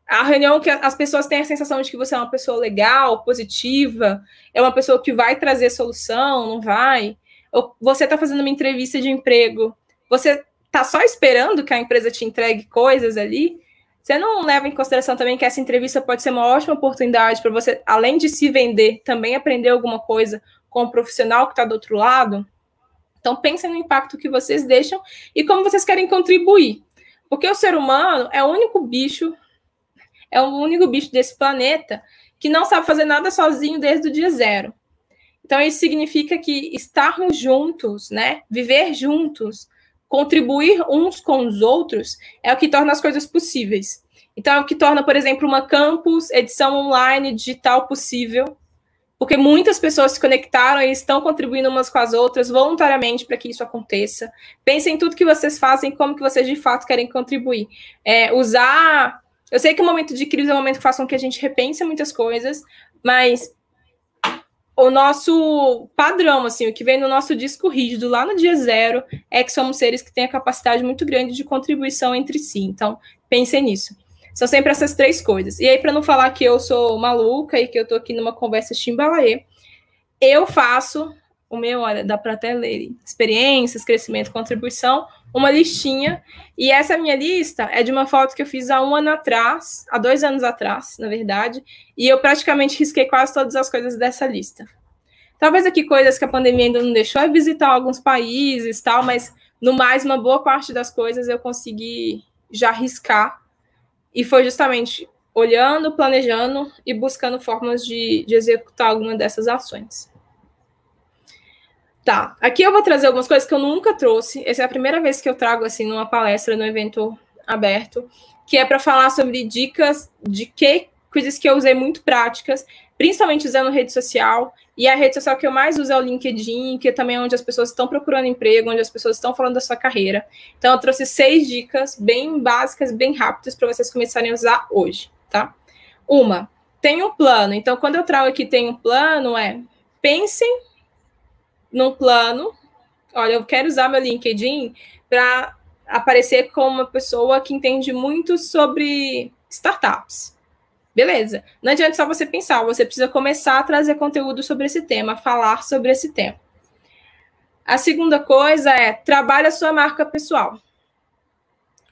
a reunião que as pessoas têm a sensação de que você é uma pessoa legal, positiva, é uma pessoa que vai trazer solução, não vai? Ou você está fazendo uma entrevista de emprego, você está só esperando que a empresa te entregue coisas ali, você não leva em consideração também que essa entrevista pode ser uma ótima oportunidade para você, além de se vender, também aprender alguma coisa com o profissional que está do outro lado? Então, pensem no impacto que vocês deixam e como vocês querem contribuir. Porque o ser humano é o único bicho desse planeta que não sabe fazer nada sozinho desde o dia zero. Então, isso significa que estarmos juntos, né? Viver juntos, contribuir uns com os outros, é o que torna as coisas possíveis. Então, é o que torna, por exemplo, uma campus, edição online, digital possível, porque muitas pessoas se conectaram e estão contribuindo umas com as outras voluntariamente para que isso aconteça. Pensem em tudo que vocês fazem, como que vocês de fato querem contribuir. Eu sei que o momento de crise é um momento que faz com que a gente repense muitas coisas, mas o nosso padrão, assim, o que vem no nosso disco rígido, lá no dia zero, é que somos seres que têm a capacidade muito grande de contribuição entre si. Então, pensem nisso. São sempre essas três coisas. E aí, para não falar que eu sou maluca e que eu tô aqui numa conversa chimbalaê, eu faço o meu, olha, dá para até ler, experiências, crescimento, contribuição, uma listinha. E essa minha lista é de uma foto que eu fiz há 2 anos atrás, na verdade, e eu praticamente risquei quase todas as coisas dessa lista. Talvez aqui coisas que a pandemia ainda não deixou é visitar alguns países, tal, mas no mais, uma boa parte das coisas eu consegui já riscar. E foi justamente olhando, planejando e buscando formas de executar alguma dessas ações. Tá, aqui eu vou trazer algumas coisas que eu nunca trouxe. Essa é a primeira vez que eu trago, assim, numa palestra, num evento aberto, que é para falar sobre dicas de coisas que eu usei muito práticas, principalmente usando rede social. E a rede social que eu mais uso é o LinkedIn, que também é onde as pessoas estão procurando emprego, onde as pessoas estão falando da sua carreira. Então, eu trouxe 6 dicas bem básicas, bem rápidas, para vocês começarem a usar hoje, tá? Uma, tem um plano. Então, quando eu trago aqui tem um plano, pensem num plano. Olha, eu quero usar meu LinkedIn para aparecer como uma pessoa que entende muito sobre startups. Beleza. Não adianta só você pensar, você precisa começar a trazer conteúdo sobre esse tema, falar sobre esse tema. A segunda coisa é, trabalhe a sua marca pessoal.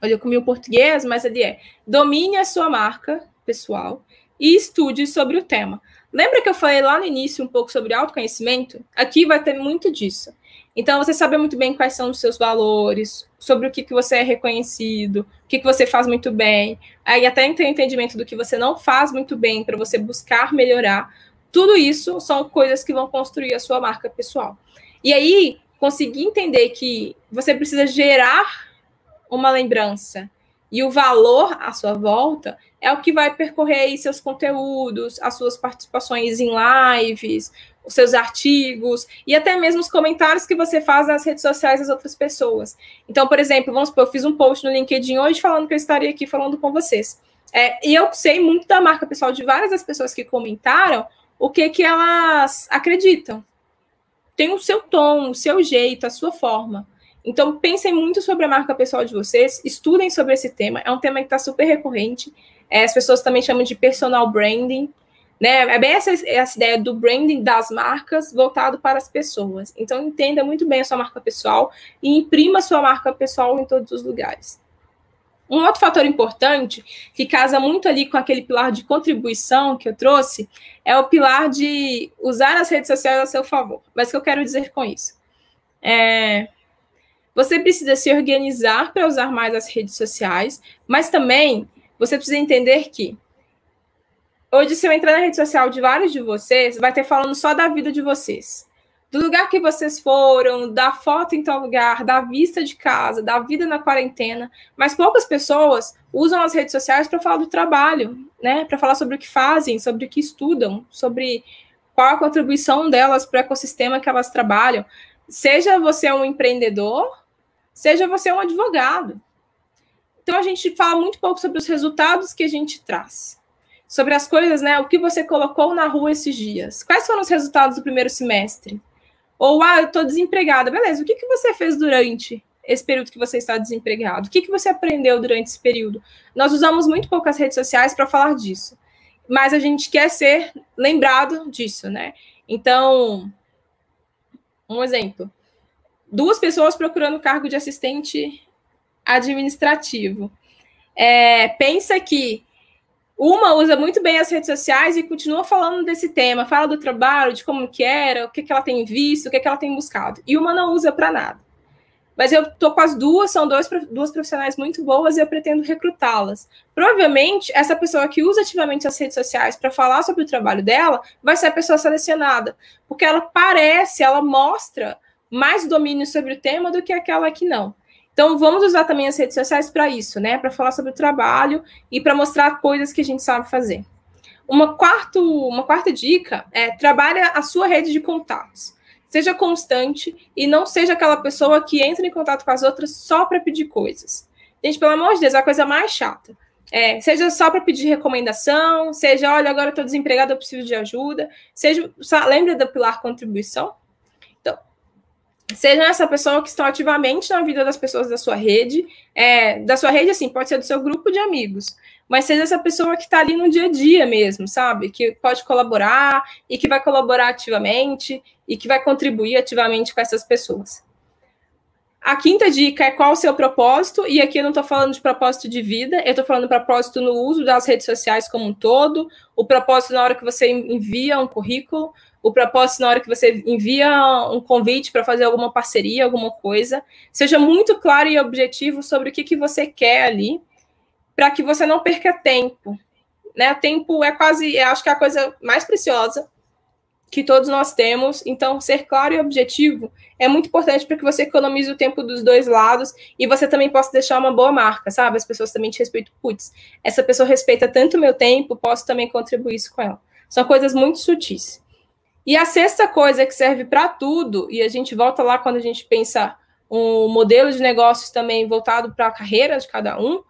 Olha, eu comi o português, mas ali é, domine a sua marca pessoal e estude sobre o tema. Lembra que eu falei lá no início um pouco sobre autoconhecimento? Aqui vai ter muito disso. Então, você saber muito bem quais são os seus valores, sobre o que você é reconhecido, o que você faz muito bem, aí até ter entendimento do que você não faz muito bem para você buscar melhorar. Tudo isso são coisas que vão construir a sua marca pessoal. E aí, conseguir entender que você precisa gerar uma lembrança e o valor à sua volta é o que vai percorrer aí seus conteúdos, as suas participações em lives, os seus artigos e até mesmo os comentários que você faz nas redes sociais das outras pessoas. Então, por exemplo, vamos supor, eu fiz um post no LinkedIn hoje falando que eu estaria aqui falando com vocês. E eu sei muito da marca pessoal de várias das pessoas que comentaram o que elas acreditam. Tem o seu tom, o seu jeito, a sua forma. Então, pensem muito sobre a marca pessoal de vocês, estudem sobre esse tema, é um tema que está super recorrente, as pessoas também chamam de personal branding, né? É bem essa ideia do branding das marcas voltado para as pessoas. Então, entenda muito bem a sua marca pessoal e imprima a sua marca pessoal em todos os lugares. Um outro fator importante, que casa muito ali com aquele pilar de contribuição que eu trouxe, é o pilar de usar as redes sociais a seu favor. Mas o que eu quero dizer com isso? Você precisa se organizar para usar mais as redes sociais, mas também você precisa entender que hoje, se eu entrar na rede social de vários de vocês, vai ter falando só da vida de vocês. Do lugar que vocês foram, da foto em tal lugar, da vista de casa, da vida na quarentena. Mas poucas pessoas usam as redes sociais para falar do trabalho, né? Para falar sobre o que fazem, sobre o que estudam, sobre qual a contribuição delas para o ecossistema que elas trabalham. Seja você um empreendedor, seja você um advogado. Então, a gente fala muito pouco sobre os resultados que a gente traz. Sobre as coisas, né? O que você colocou na rua esses dias. Quais foram os resultados do primeiro semestre? Ou, eu estou desempregada. Beleza, o que você fez durante esse período que você está desempregado? O que você aprendeu durante esse período? Nós usamos muito pouco as redes sociais para falar disso. Mas a gente quer ser lembrado disso, né? Então, um exemplo. 2 pessoas procurando o cargo de assistente administrativo. Pensa que uma usa muito bem as redes sociais e continua falando desse tema, fala do trabalho, de como que era, o que ela tem visto, o que ela tem buscado. E uma não usa para nada. Mas eu estou com as duas, são duas profissionais muito boas e eu pretendo recrutá-las. Provavelmente, essa pessoa que usa ativamente as redes sociais para falar sobre o trabalho dela vai ser a pessoa selecionada, porque ela mostra mais domínio sobre o tema do que aquela que não. Então, vamos usar também as redes sociais para isso, né? Para falar sobre o trabalho e para mostrar coisas que a gente sabe fazer. Uma quarta dica é trabalhe a sua rede de contatos. Seja constante e não seja aquela pessoa que entra em contato com as outras só para pedir coisas. Gente, pelo amor de Deus, é a coisa mais chata. Seja só para pedir recomendação, seja, olha, agora eu estou desempregada, eu preciso de ajuda. Lembra do pilar contribuição? Seja essa pessoa que está ativamente na vida das pessoas da sua rede, assim, pode ser do seu grupo de amigos, mas seja essa pessoa que está ali no dia a dia mesmo, sabe? Que pode colaborar e que vai colaborar ativamente e que vai contribuir ativamente com essas pessoas. A quinta dica é qual o seu propósito, e aqui eu não estou falando de propósito de vida, eu estou falando de propósito no uso das redes sociais como um todo, o propósito na hora que você envia um currículo, o propósito na hora que você envia um convite para fazer alguma parceria, alguma coisa. Seja muito claro e objetivo sobre o que você quer ali, para que você não perca tempo. Né? O tempo acho que é a coisa mais preciosa que todos nós temos. Então, ser claro e objetivo é muito importante para que você economize o tempo dos dois lados e você também possa deixar uma boa marca, sabe? As pessoas também te respeitam. Putz, essa pessoa respeita tanto o meu tempo, posso também contribuir isso com ela. São coisas muito sutis. E a sexta coisa que serve para tudo, e a gente volta lá quando a gente pensa um modelo de negócios também voltado para a carreira de cada um,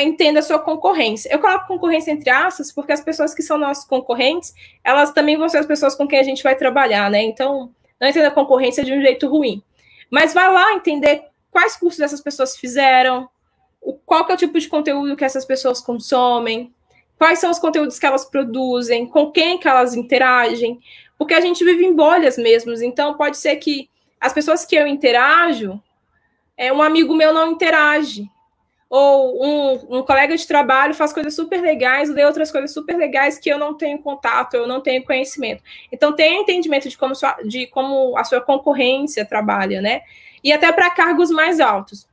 entenda a sua concorrência. Eu coloco concorrência entre aspas, porque as pessoas que são nossos concorrentes, elas também vão ser as pessoas com quem a gente vai trabalhar, né? Então, não entenda a concorrência de um jeito ruim. Mas vai lá entender quais cursos essas pessoas fizeram, qual que é o tipo de conteúdo que essas pessoas consomem, quais são os conteúdos que elas produzem, com quem que elas interagem, porque a gente vive em bolhas mesmo, então pode ser que as pessoas que eu interajo, um amigo meu não interage, ou um colega de trabalho faz coisas super legais, lê outras coisas super legais que eu não tenho contato, eu não tenho conhecimento. Então, tenha entendimento de como a sua concorrência trabalha, né? E até para cargos mais altos.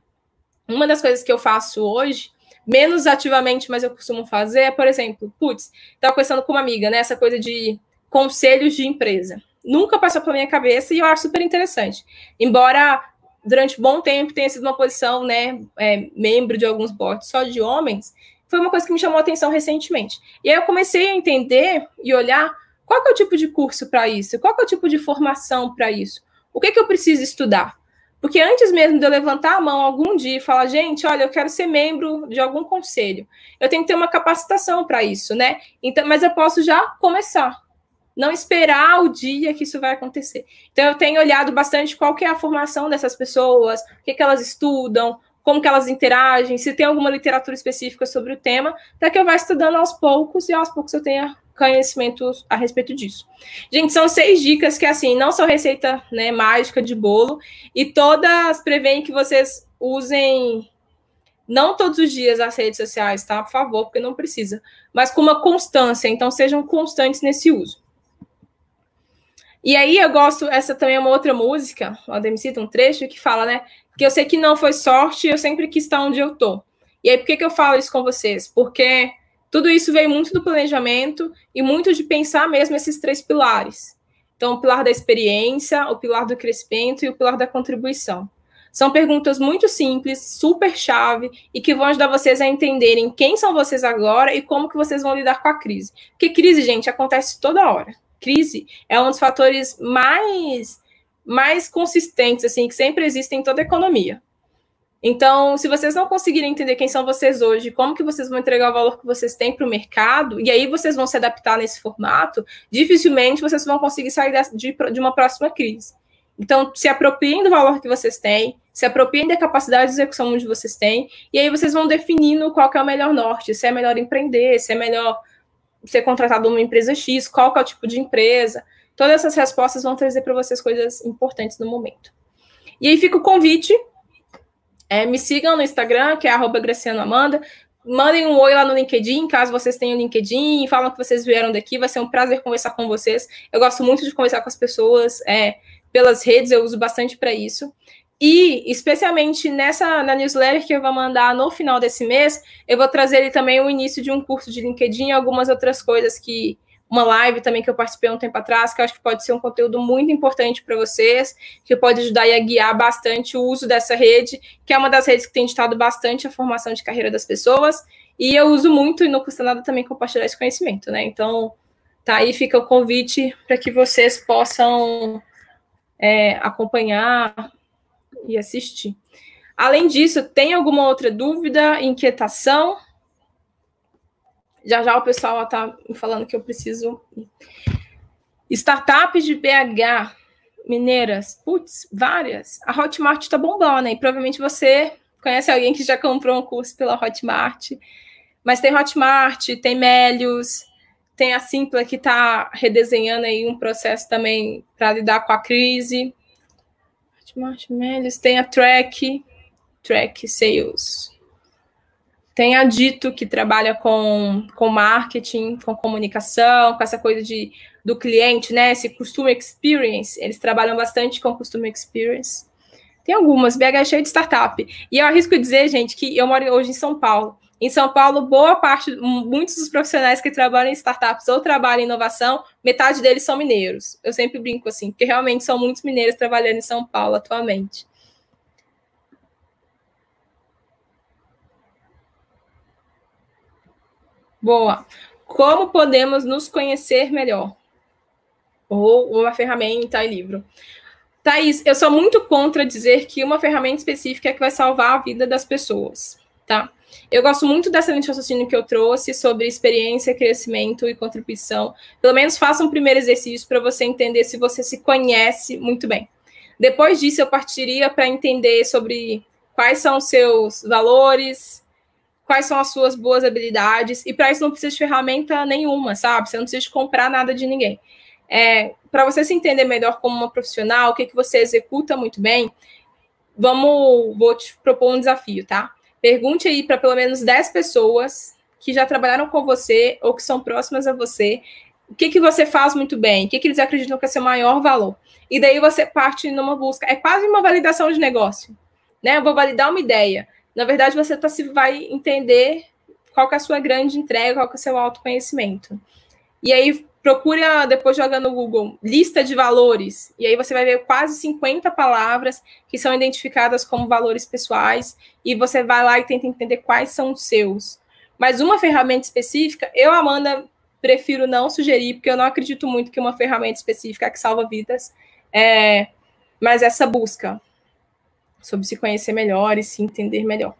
Uma das coisas que eu faço hoje, menos ativamente, mas eu costumo fazer, é, por exemplo, estava conversando com uma amiga, né? Essa coisa de conselhos de empresa. Nunca passou pela minha cabeça e eu acho super interessante. Embora durante bom tempo tenha sido uma posição, né, membro de alguns boards só de homens, foi uma coisa que me chamou a atenção recentemente. E aí eu comecei a entender e olhar qual que é o tipo de curso para isso, qual que é o tipo de formação para isso, o que eu preciso estudar. Porque antes mesmo de eu levantar a mão algum dia e falar, gente, olha, eu quero ser membro de algum conselho, eu tenho que ter uma capacitação para isso, né? Então, mas eu posso já começar. Não esperar o dia que isso vai acontecer. Então, eu tenho olhado bastante qual que é a formação dessas pessoas, o que elas estudam, como que elas interagem, se tem alguma literatura específica sobre o tema, para que eu vá estudando aos poucos e aos poucos eu tenha conhecimento a respeito disso. Gente, são 6 dicas que, assim, não são receita, né, mágica de bolo, e todas prevêem que vocês usem, não todos os dias, as redes sociais, tá? Por favor, porque não precisa, mas com uma constância, então sejam constantes nesse uso. E aí eu gosto, essa também é uma outra música, o Ademir cita um trecho que fala, né, que eu sei que não foi sorte, eu sempre quis estar onde eu tô. E aí por que eu falo isso com vocês? Porque tudo isso veio muito do planejamento e muito de pensar mesmo esses 3 pilares. Então, o pilar da experiência, o pilar do crescimento e o pilar da contribuição. São perguntas muito simples, super chave, e que vão ajudar vocês a entenderem quem são vocês agora e como que vocês vão lidar com a crise. Porque crise, gente, acontece toda hora. Crise é um dos fatores mais consistentes, assim, que sempre existem em toda a economia. Então, se vocês não conseguirem entender quem são vocês hoje, como que vocês vão entregar o valor que vocês têm para o mercado, e aí vocês vão se adaptar nesse formato, dificilmente vocês vão conseguir sair de uma próxima crise. Então, se apropriem do valor que vocês têm, se apropriem da capacidade de execução que vocês têm, e aí vocês vão definindo qual que é o melhor norte, se é melhor empreender, se é melhor ser contratado numa empresa X, qual que é o tipo de empresa. Todas essas respostas vão trazer para vocês coisas importantes no momento. E aí fica o convite, me sigam no Instagram, que é @gracianoamanda, mandem um oi lá no LinkedIn, caso vocês tenham LinkedIn, falam que vocês vieram daqui, vai ser um prazer conversar com vocês. Eu gosto muito de conversar com as pessoas pelas redes, eu uso bastante para isso. E, especialmente na newsletter que eu vou mandar no final desse mês, eu vou trazer ali também o início de um curso de LinkedIn e algumas outras coisas uma live também que eu participei um tempo atrás, que eu acho que pode ser um conteúdo muito importante para vocês, que pode ajudar a guiar bastante o uso dessa rede, que é uma das redes que tem ditado bastante a formação de carreira das pessoas, e eu uso muito e não custa nada também compartilhar esse conhecimento, né? Então, tá aí, fica o convite para que vocês possam acompanhar e assistir. Além disso, tem alguma outra dúvida, inquietação? Já o pessoal está me falando que eu preciso. Startups de BH, mineiras, várias. A Hotmart está bombando, né? E provavelmente você conhece alguém que já comprou um curso pela Hotmart. Mas tem Hotmart, tem Melius, tem a Simpla que está redesenhando aí um processo também para lidar com a crise. Tem a Track Sales. Tem a Dito, que trabalha com marketing, com comunicação, com essa coisa do cliente, né? Esse Customer Experience. Eles trabalham bastante com Customer Experience. Tem algumas, BH é cheio de startup. E eu arrisco dizer, gente, que eu moro hoje em São Paulo. Em São Paulo, muitos dos profissionais que trabalham em startups ou trabalham em inovação, metade deles são mineiros. Eu sempre brinco assim, porque realmente são muitos mineiros trabalhando em São Paulo atualmente. Boa. Como podemos nos conhecer melhor? Ou uma ferramenta e livro. Thaís, eu sou muito contra dizer que uma ferramenta específica é que vai salvar a vida das pessoas, tá? Eu gosto muito dessa linha de raciocínio que eu trouxe sobre experiência, crescimento e contribuição. Pelo menos faça um primeiro exercício para você entender se você se conhece muito bem. Depois disso, eu partiria para entender sobre quais são os seus valores, quais são as suas boas habilidades, e para isso não precisa de ferramenta nenhuma, sabe? Você não precisa de comprar nada de ninguém. Para você se entender melhor como uma profissional, o que você executa muito bem, vou te propor um desafio, tá? Pergunte aí para pelo menos 10 pessoas que já trabalharam com você ou que são próximas a você, o que você faz muito bem, o que eles acreditam que é seu maior valor. E daí você parte numa busca. É quase uma validação de negócio, né? Eu vou validar uma ideia. Na verdade, você vai entender qual que é a sua grande entrega, qual que é o seu autoconhecimento. E aí, procura, depois joga no Google, lista de valores. E aí você vai ver quase 50 palavras que são identificadas como valores pessoais. E você vai lá e tenta entender quais são os seus. Mas uma ferramenta específica, eu, Amanda, prefiro não sugerir, porque eu não acredito muito que uma ferramenta específica é que salva vidas. Mas essa busca sobre se conhecer melhor e se entender melhor.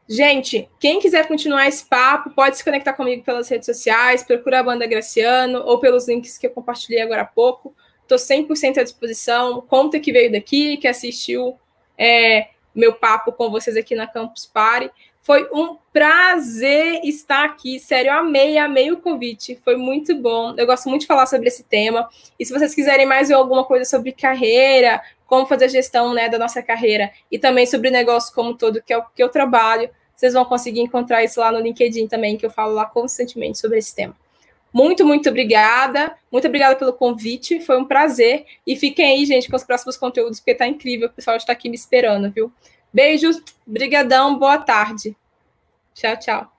Gente, quem quiser continuar esse papo, pode se conectar comigo pelas redes sociais, procura a Amanda Graciano ou pelos links que eu compartilhei agora há pouco. Estou 100% à disposição. Conta que veio daqui, que assistiu meu papo com vocês aqui na Campus Party. Foi um prazer estar aqui, sério, amei o convite, foi muito bom, eu gosto muito de falar sobre esse tema, e se vocês quiserem mais ver alguma coisa sobre carreira, como fazer a gestão, né, da nossa carreira, e também sobre negócio como um todo, que é o que eu trabalho, vocês vão conseguir encontrar isso lá no LinkedIn também, que eu falo lá constantemente sobre esse tema. Muito obrigada pelo convite, foi um prazer, e fiquem aí, gente, com os próximos conteúdos, porque tá incrível, o pessoal está aqui me esperando, viu? Beijos, brigadão, boa tarde. Tchau.